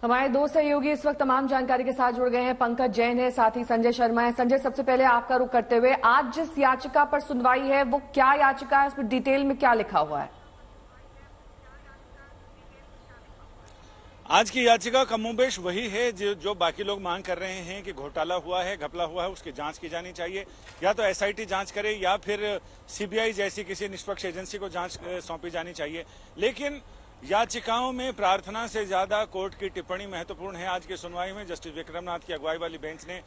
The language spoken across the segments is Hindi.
हमारे दो सहयोगी इस वक्त तमाम जानकारी के साथ जुड़ गए हैं। पंकज जैन है, साथ ही संजय शर्मा है। संजय, सबसे पहले आपका रुख करते हुए, आज जिस याचिका पर सुनवाई है वो क्या याचिका है, उसमें डिटेल में क्या लिखा हुआ है? आज की याचिका कमोबेश वही है जो बाकी लोग मांग कर रहे हैं कि घोटाला हुआ है, घपला हुआ है, उसकी जांच की जानी चाहिए। या तो एसआईटी जांच करे या फिर सीबीआई जैसी किसी निष्पक्ष एजेंसी को जांच सौंपी जानी चाहिए। लेकिन याचिकाओं में प्रार्थना से ज्यादा कोर्ट की टिप्पणी महत्वपूर्ण है। आज की सुनवाई में जस्टिस विक्रमनाथ की अगुवाई वाली बेंच ने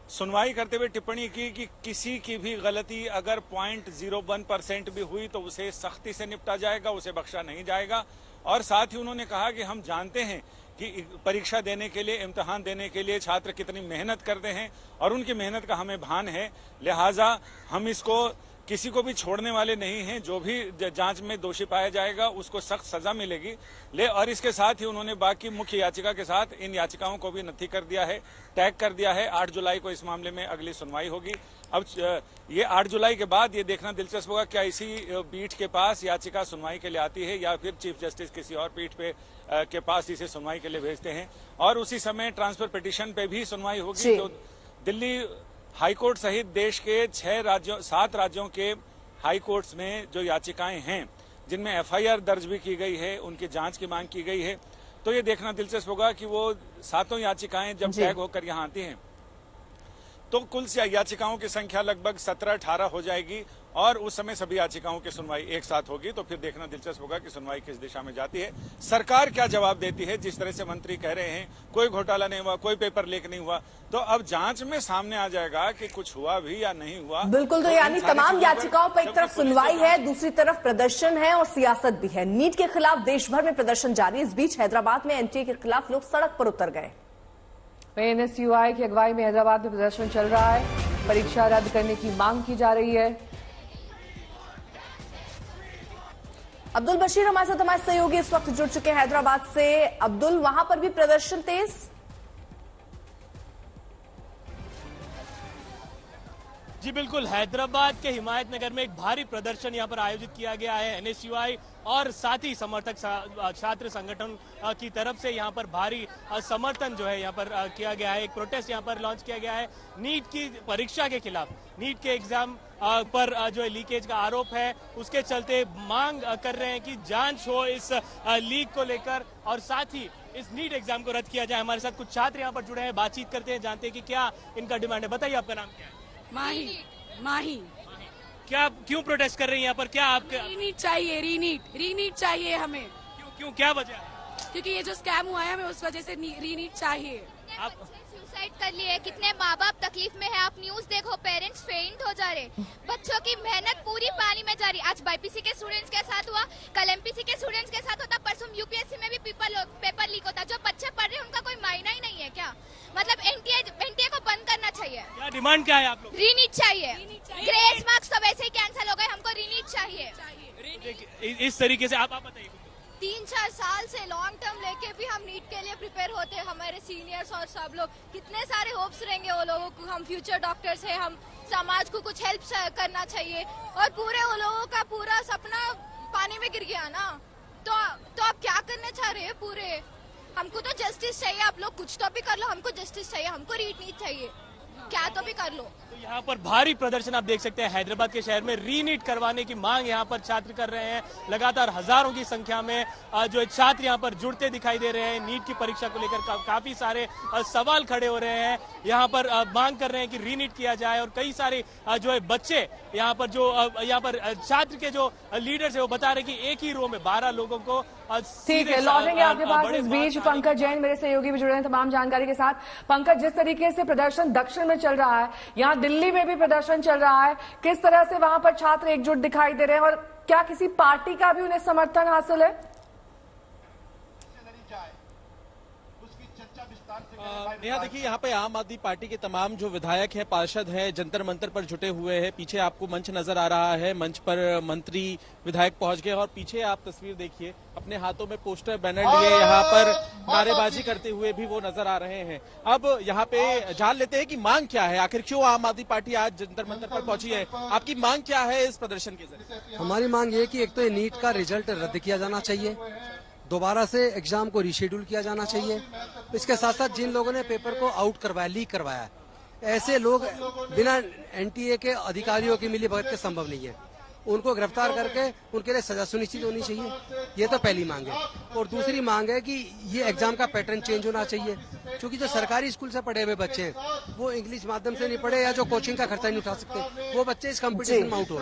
सुनवाई करते हुए टिप्पणी की कि किसी की भी गलती अगर 0.01% भी हुई तो उसे सख्ती से निपटा जाएगा, उसे बख्शा नहीं जाएगा। और साथ ही उन्होंने कहा कि हम जानते हैं कि परीक्षा देने के लिए, इम्तिहान देने के लिए छात्र कितनी मेहनत करते हैं और उनकी मेहनत का हमें भान है, लिहाजा हम इसको किसी को भी छोड़ने वाले नहीं हैं। जो भी जांच में दोषी पाया जाएगा उसको सख्त सजा मिलेगी। और इसके साथ ही उन्होंने बाकी मुख्य याचिका के साथ इन याचिकाओं को भी नत्थी कर दिया है, टैग कर दिया है। 8 जुलाई को इस मामले में अगली सुनवाई होगी। अब ये 8 जुलाई के बाद ये देखना दिलचस्प होगा क्या इसी पीठ के पास याचिका सुनवाई के लिए आती है या फिर चीफ जस्टिस किसी और पीठ पे के पास इसे सुनवाई के लिए भेजते हैं। और उसी समय ट्रांसफर पिटीशन पे भी सुनवाई होगी। तो दिल्ली हाईकोर्ट सहित देश के 7 राज्यों के हाई कोर्ट्स में जो याचिकाएं हैं जिनमें एफआईआर दर्ज भी की गई है, उनकी जांच की मांग की गई है। तो ये देखना दिलचस्प होगा कि वो 7 याचिकाएं जब टैग होकर यहां आती हैं तो कुल याचिकाओं की संख्या लगभग 17-18 हो जाएगी और उस समय सभी याचिकाओं की सुनवाई एक साथ होगी। तो फिर देखना दिलचस्प होगा कि सुनवाई किस दिशा में जाती है, सरकार क्या जवाब देती है। जिस तरह से मंत्री कह रहे हैं कोई घोटाला नहीं हुआ, कोई पेपर लीक नहीं हुआ, तो अब जांच में सामने आ जाएगा कि कुछ हुआ भी या नहीं हुआ। बिल्कुल, तो यानी तमाम याचिकाओं पर एक तरफ सुनवाई है, दूसरी तरफ प्रदर्शन है और सियासत भी है। नीट के खिलाफ देश भर में प्रदर्शन जारी। इस बीच हैदराबाद में एनटीए के खिलाफ लोग सड़क पर उतर गए। एनएसयूआई की अगुवाई में हैदराबाद में प्रदर्शन चल रहा है, परीक्षा रद्द करने की मांग की जा रही है। अब्दुल बशीर हमारे साथ, हमारे सहयोगी इस वक्त जुड़ चुके हैं हैदराबाद से। अब्दुल, वहां पर भी प्रदर्शन तेज? जी बिल्कुल, हैदराबाद के हिमायत नगर में एक भारी प्रदर्शन यहां पर आयोजित किया गया है। एनएसयूआई और साथ ही समर्थक छात्र संगठन की तरफ से यहां पर भारी समर्थन जो है यहां पर किया गया है। एक प्रोटेस्ट यहां पर लॉन्च किया गया है नीट की परीक्षा के खिलाफ। नीट के एग्जाम पर जो लीकेज का आरोप है उसके चलते मांग कर रहे हैं कि जांच हो इस लीक को लेकर और साथ ही इस नीट एग्जाम को रद्द किया जाए। हमारे साथ कुछ छात्र यहाँ पर जुड़े हैं, बातचीत करते हैं, जानते हैं कि क्या इनका डिमांड है। बताइए आपका नाम क्या है? माही। क्या क्यों प्रोटेस्ट कर रही हैं यहाँ पर? क्या आपका रीनीट चाहिए? रीनीट चाहिए हमें। क्यों क्या वजह है? क्योंकि ये जो स्कैम हुआ है हमें उस वजह से रीनीट चाहिए। आप सुसाइड कर लिए, कितने माँ बाप तकलीफ में है। आप न्यूज देखो, पेरेंट्स फेंट हो जा रहे, बच्चों की मेहनत पूरी पानी में जा रही। आज बाईपीसी के स्टूडेंट्स के साथ हुआ, कल एमपीसी के स्टूडेंट्स के साथ होता, परसों यूपीएससी में भी पेपर लीक होता। जो बच्चे पढ़ रहे हैं उनका कोई मायना ही नहीं है क्या? मतलब एनटीए को बंद करना चाहिए। क्या डिमांड क्या है आप लोग? रीनीट चाहिए। ग्रेस मार्क्स तो वैसे ही कैंसिल हो गए, हमको रीनीट चाहिए। इस तरीके से आप बताइए। 3-4 साल से लॉन्ग टर्म लेके भी हम नीट के लिए प्रिपेयर होते हैं। हमारे सीनियर्स और सब लोग, कितने सारे होप्स रहेंगे वो लोगों को। हम फ्यूचर डॉक्टर्स हैं, हम समाज को कुछ हेल्प करना चाहिए और पूरे वो लोगों का पूरा सपना पानी में गिर गया ना। तो आप क्या करना चाह रहे हैं? पूरे हमको तो जस्टिस चाहिए। आप लोग कुछ तो भी कर लो, हमको जस्टिस चाहिए, हमको रीनीट चाहिए, क्या तो भी कर लो। तो यहाँ पर भारी प्रदर्शन आप देख सकते हैं। हैदराबाद के शहर में रीनीट करवाने की मांग यहाँ पर छात्र कर रहे हैं। लगातार हजारों की संख्या में जो छात्र यहाँ पर जुड़ते दिखाई दे रहे हैं। नीट की परीक्षा को लेकर काफी सारे सवाल खड़े हो रहे हैं। यहाँ पर मांग कर रहे हैं कि रीनीट किया जाए और कई सारे जो है बच्चे यहाँ पर छात्र के जो लीडर्स है वो बता रहे कि एक ही रो में 12 लोगों को। ठीक है, लौटेंगे आपके पास। इस बीच पंकज जैन मेरे सहयोगी भी जुड़े हैं तमाम जानकारी के साथ। पंकज, जिस तरीके से प्रदर्शन दक्षिण में चल रहा है, यहाँ दिल्ली में भी प्रदर्शन चल रहा है, किस तरह से वहां पर छात्र एकजुट दिखाई दे रहे हैं और क्या किसी पार्टी का भी उन्हें समर्थन हासिल है? नेहा, देखिए यहाँ पे आम आदमी पार्टी के तमाम जो विधायक हैं, पार्षद हैं, जंतर मंतर पर जुटे हुए हैं। पीछे आपको मंच नजर आ रहा है, मंच पर मंत्री विधायक पहुंच गए और पीछे आप तस्वीर देखिए, अपने हाथों में पोस्टर बैनर लिए यहाँ पर नारेबाजी करते हुए भी वो नजर आ रहे हैं। अब यहाँ पे जान लेते हैं कि मांग क्या है, आखिर क्यों आम आदमी पार्टी आज जंतर मंतर पर पहुंची है। आपकी मांग क्या है इस प्रदर्शन के जरिए? हमारी मांग ये कि एक तो ये नीट का रिजल्ट रद्द किया जाना चाहिए, दोबारा से एग्जाम को रीशेड्यूल किया जाना चाहिए। इसके साथ साथ जिन लोगों ने पेपर को आउट करवाया, लीक करवाया, ऐसे लोग बिना एनटीए के अधिकारियों की मिलीभगत के संभव नहीं है। उनको गिरफ्तार करके उनके लिए सजा सुनिश्चित होनी चाहिए। ये तो पहली मांग है। और दूसरी मांग है कि ये एग्जाम का पैटर्न चेंज होना चाहिए, क्योंकि जो सरकारी स्कूल से पढ़े हुए बच्चे हैं वो इंग्लिश माध्यम से नहीं पढ़े या जो कोचिंग का खर्चा नहीं उठा सकते, वो बच्चे इस कंपटीशन में आउट हो रहे हैं।